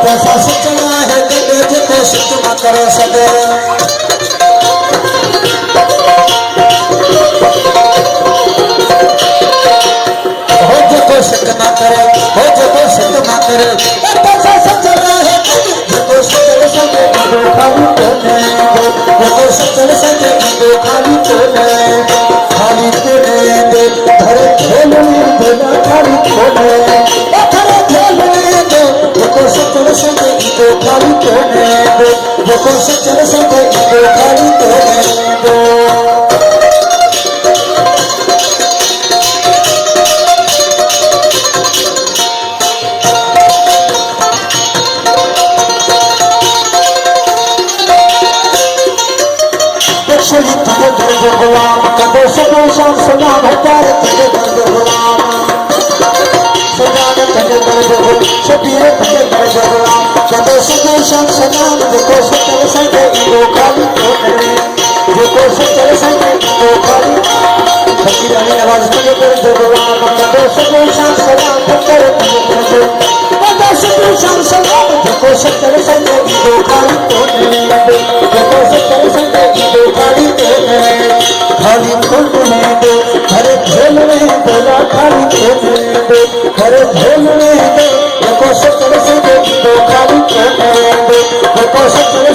पैसा सचना है देखो सितमा करे सके हो देखो सितमा करे हो देखो सितमा करे पैसा सचना है देखो सचल सके दो खाली तो देखो सचल सके दो खाली तो दे धरे खेल में देना खाली तो धरे खेल में दे देखो सचल सके दो खाली तो देखो सचल सके दो खाली तो गुलाम कदो सदो शाम सलाम हटार तेरे दर्द गुलाम सजान तेरे दर्द गुलाम शबीर तेरे दर्द गुलाम कदो सदो शाम सलाम देखो सचल सके दो खाली तो देखो सचल सके दो खाली फकीर अली नवाज तेरे दर्द गुलाम कदो सदो शाम सलाम तेरे दर्द कदो सदो शाम सलाम देखो सचल सके दो खाली तो देखो सचल सके दो खाली तो खाली खोलने दो हरे झोल में बोला खाली खोलने दो हरे झोल में दो देखो सचल सके दो खाली खोलने दो देखो सचल